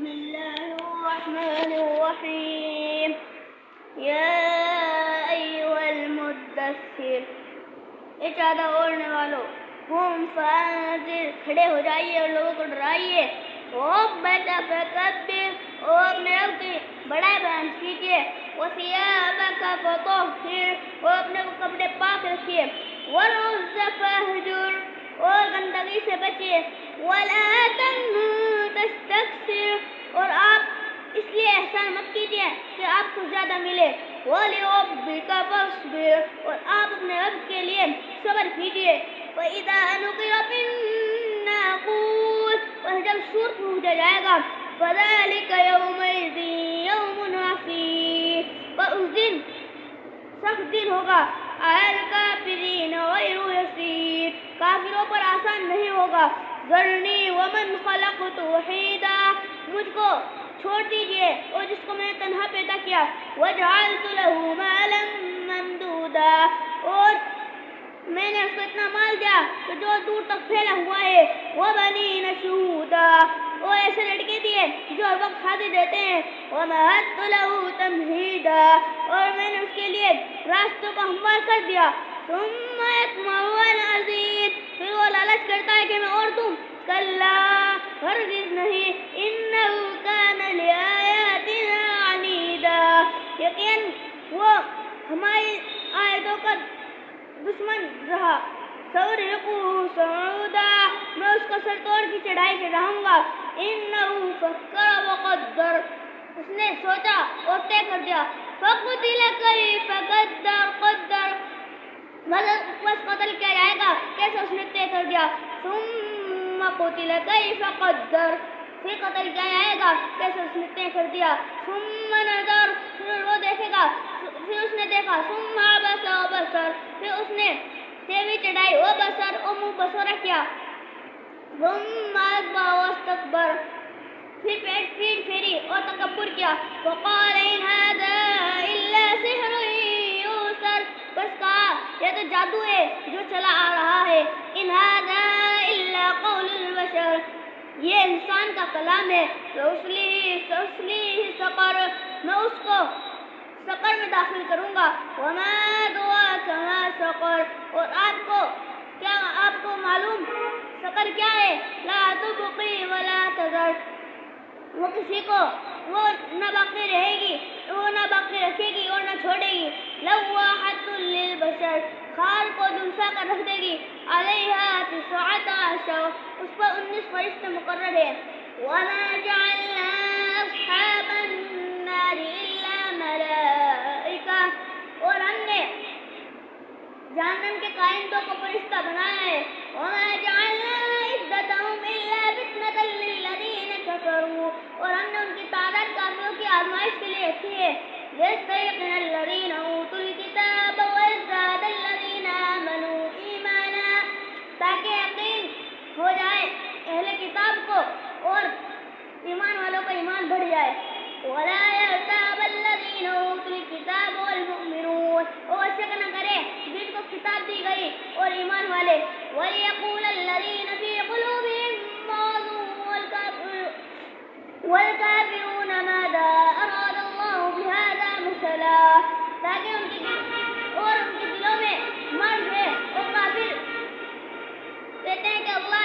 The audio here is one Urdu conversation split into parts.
بسم الله الرحمن الرحيم يا أيها المدثر اے چادر اوڑھنے والو قم فانذر کھڑے ہو جائیے اور لوگوں کو ڈرائیے ربک فکبر اور اپنے رب کی بڑائی بیان کیجیے وثیابک فطہر اور اپنے کپڑے پاک رکھیے والرجز فاہجر اور گندگی سے بچیے ولا تمنن تستکثر اور آپ اس لیے احسان مت کیجیے کہ آپ کو زیادہ ملے وَلِرَبِّكَ فَاصْبِرْ اور آپ اپنے رب کے لیے صبر کیجیے فَإِذَا نُقِرَ فِي النَّاقُورِ اور جب سور پھونکا جائے گا فَذَلِكَ يَوْمَئِذٍ يَوْمٌ عَسِيرٌ پر اس دن سخت دن ہوگا عَلَى الْكَافِرِينَ غَيْرُ يَسِيرٍ کافروں پر آسان نہیں ہوگا ذَرْنِي وَمَنْ خَلَقْتُ وَحِيدًا مجھ کو چھوڑ دیجئے اور جس کو میں نے تنہا پیدا کیا وَجَعَلْتُ لَهُ مَالًا مَمْدُودًا اور میں نے اس کو اتنا مال دیا کہ جو دور تک پھیلا ہوا ہے وَبَنِينَ شُهُودًا اور ایسے لڑکے دیے جو ہر وقت حاضر رہتے ہیں وَمَهَدتُ لَهُ تَمْهِيدًا اور میں نے اس کے لیے راستوں کو ہموار کر دیا ثُمَّ يَطْمَعُ أَنْ أَزِيدَ پھر وہ لالچ کرتا ہے کہ میں اور دوں کلا ہرگز نہیں انه كان لآیاتنا عنیدا یقین وہ ہماری آیتوں کا دشمن رہا سأرهقه صعودا میں اس کو سر توڑ کی چڑھائی چڑھاؤں گا انه فکر وقدر اس نے سوچا اور طے کر دیا فقتل کیف قدر بس قتل کیا جائے گا کیسے اس نے طے کر دیا ثم قتل کیف قدر پھر قتل کیا جائے گا کیسے اس نے طے کر دیا ثم نظر پھر وہ دیکھے گا پھر اس نے دیکھا ثم عبس وبصر پھر اس نے تیوی چڑھائی وبصر اور منہ بسورا کیا ثم ادبر واستكبر پھر پیٹ پھیری اور تکبر کیا وقال ان هذا الا سحر يؤثر بس کہا یہ تو جادو ہے جو چلا آ رہا ہے ان هذا الا قول البشر یہ انسان کا کلام ہے سأصلیہ سقر میں اس کو سقر میں داخل کروں گا وما ادراک ما سقر اور آپ کو معلوم سقر کیا ہے لا تبقی ولا تذر وہ کسی کو وہ نہ باقی رہے گی وہ نہ باقی رکھے گی اور نہ چھوڑے گی لواحۃ للبشر خار کو دلسا کر رکھ دے گی علیہا 19 اس پر 19 فرشتے مقرر ہیں وما جعلنا اصحاب النار الا ملائکہ اور ہم نے جہنم کے قائندوں کو فرشتہ بنایا ہے وما جعلنا عدتهم الا فتنة للذین کفروا اور ہم نے ان کی تعداد کافروں کی آزمائش کے لیے رکھی ہے یستیقن الذین اوتوا الکتاب ویزداد الذین آمنوا ایمانا تاکہ یقین ہو جائے اہل کتاب کو اور ایمان والوں کا ایمان بڑھ جائے ولا يرتاب الذین اوتوا الکتاب والمؤمنون اور شک نہ کرے جن کو کتاب دی گئی اور ایمان والے وَلْيَقُولَ الَّذِينَ فِي قُلُوبِهِم مَّرَضٌ وَالْكَافِرُونَ مَاذَا أَرَادَ اللَّهُ بِهَذَا مَثَلًا تاکہ ان کے دلوں میں مرض ہے اور کافر کہتے ہیں کہ اللہ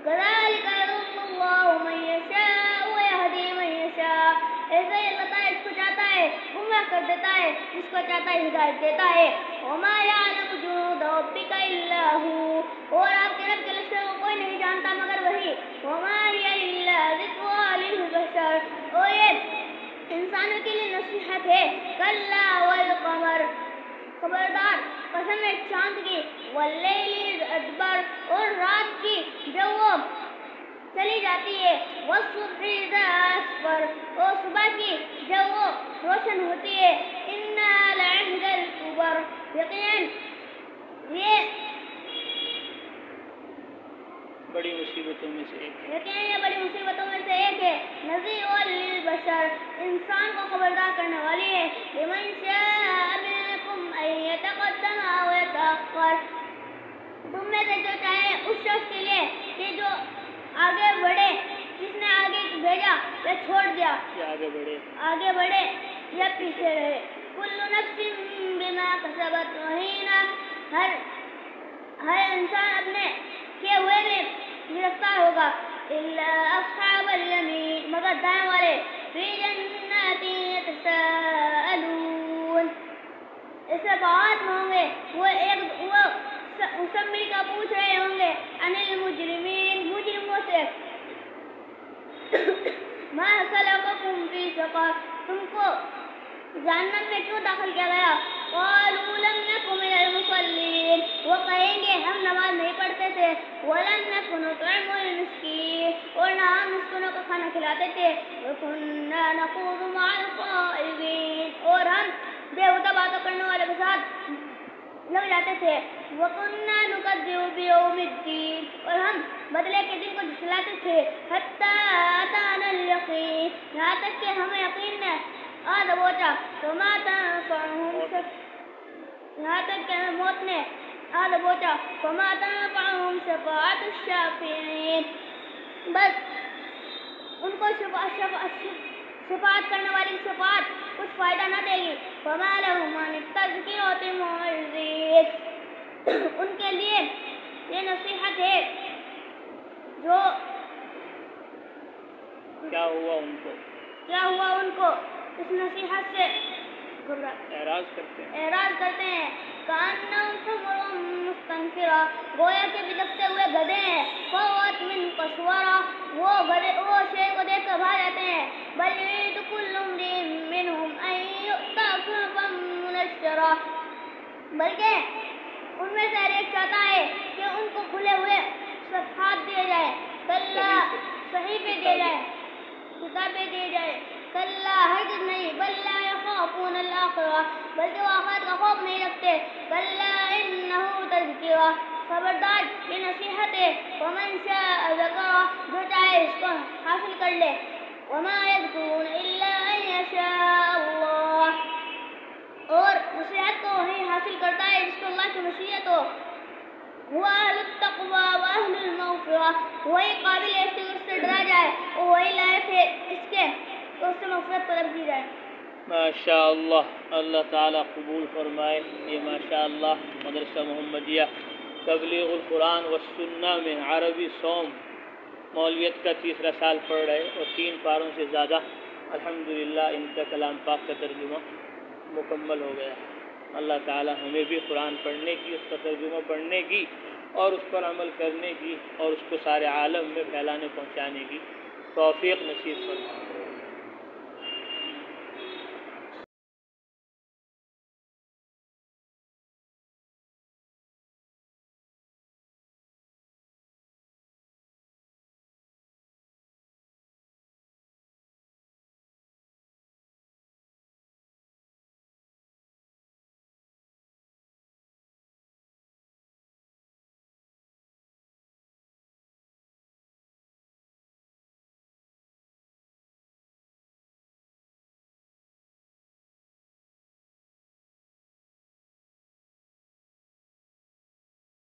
كَذَلِكَ يَضِلُّ اللَّهُ مَن يَشَاءُ وَيَهْدِي مَن يَشَاءُ ایسا ہی اللہ تعالیٰ جس کو چاہتا ہے گمراہ کر دیتا ہے جس کو چاہتا ہے ہدایت دیتا ہے وَمَا يَعْلَمُ جُنُودَ رَبِّكَ إِلَّا هُوَ اور آپ کے رب کے لشکر کو کوئی نہیں جانتا مگر وہی وَمَا هِيَ إِلَّا ذِكْرَىٰ لِلْبَشَرِ اور یہ انسانوں کے لیے نصیحت ہے كَلَّا وَالْقَمَرِ خبردار قسم ہے چاند کی وَاللَّيْلِ إِذْ أَدْبَرَ اور رات کی جب وہ چلی جاتی ہے وَالصُّبْحِ إِذَا أَسْفَرَ اور صبح کی جب وہ روشن ہوتی ہے إِنَّهَا لَعِحْدَى الْكُبَرِ یقین یہ بڑی مصیبتوں میں سے ایک ہے یقین یہ بڑی مصیبتوں میں سے ایک ہے نذیر للبشر انسان کو خبردار کرنے والی ہے لمن شاء منکم ان يتقدم او يتأخر تم میں سے جو چاہے اس شخص کے لیے کہ جو بھیجا یا چھوڑ دیا، یہ آگے بڑھے یا پیچھے رہے۔ کل نفس بما کسبت رہینہ، ہر انسان اپنے کیے ہوئے میں گرفتار ہوگا۔ الا اصحاب الیمین، مگر دائیں والے، فی جنات یتساءلون، اس سے بات ہوں گے، وہ سب مل کر پوچھ رہے ہوں گے، عن المجرمین، مجرموں سے، ما سلککم فی سقر، تم کو جہنم میں کیوں داخل کیا گیا؟ قالوا لم نک من المصلین، وہ کہیں گے ہم نماز نہیں پڑھتے تھے، ولم نک نطعم المسکین، اور نہ ہم مسکینوں کو کھانا کھلاتے تھے، وکنا نخوض مع الخائضین، اور ہم بےہودہ باتوں کرنے والوں کے ساتھ لگ جاتے تھے، وَكُنَّا نُكَذِّبُ بِيَوْمِ الدِّينِ، اور ہم بدلے کے دن کو جھٹلاتے تھے، حَتَّىٰ أَتَانَا الْيَقِينُ، یہاں تک کہ ہمیں یقین نے آ دبوچا، فَمَا تَنفَعُهُمْ، یہاں تک کہ ہمیں موت نے آ دبوچا، فَمَا تَنفَعُهُمْ شَفَاعَةُ الشَّافِعِينَ، بس ان کو شفاعت کرنے والی شفاعت کچھ فائدہ نہ دے گی، فَمَا لَهُمْ عَنِ التَّذْكِرَةِ مُعْرِضِينَ، ان کے لیے یہ نصیحت ہے جو کیا ہوا ان کو اس نصیحت سے اعراض کرتے ہیں، کأنہم حمر مستنفرہ، گویا کہ بلکتے ہوئے گدھے ہیں، فوت من قسورہ، وہ شیر کو دیکھ کر بھاگ جاتے ہیں، بل یرید کل امرئ منہم ان یؤتی صحفا منشرہ، بلکہ ان میں سے ہر ایک چاہتا ہے کہ ان کو کھلے ہوئے صفحات دیے جائے، کلا، صحیفے دیے جائے، کتابیں دی جائے، کلا، ہرگز نہیں، بل لا یخافون الآخرہ، بلکہ وہ آخرت کا خوف نہیں رکھتے، کلا انہ تذکرہ، خبردار یہ نصیحت ہے، ومن شاء ذکرہ، جو چاہے اس کو حاصل کر لے، وما یذکرون الا ان یشاء اللہ، اور نصیحت کو وہی حاصل کرتا ہے جس کو اللہ کی مشیت ہو، وہ اہل التقوی و اہل المغفرہ، وہی قابل ہے کہ اس سے ڈرا جائے، اور وہی لائق ہے اس کے تو اس سے مغفرت طلب کی جائے۔ ماشاء اللہ، اللہ تعالیٰ قبول فرمائے۔ یہ ماشاء اللہ مدرسہ محمدیہ تبلیغ القرآن والسنہ میں عربی سوم مولویت کا 3 سال پڑھ رہے اور 3 پاروں سے زیادہ الحمدللہ ان کا کلام پاک کا ترجمہ مکمل ہو گیا۔ اللہ تعالیٰ ہمیں بھی قرآن پڑھنے کی، اس کا ترجمہ پڑھنے کی اور اس پر عمل کرنے کی اور اس کو سارے عالم میں پھیلانے پہنچانے کی توفیق نصیب فرمائے۔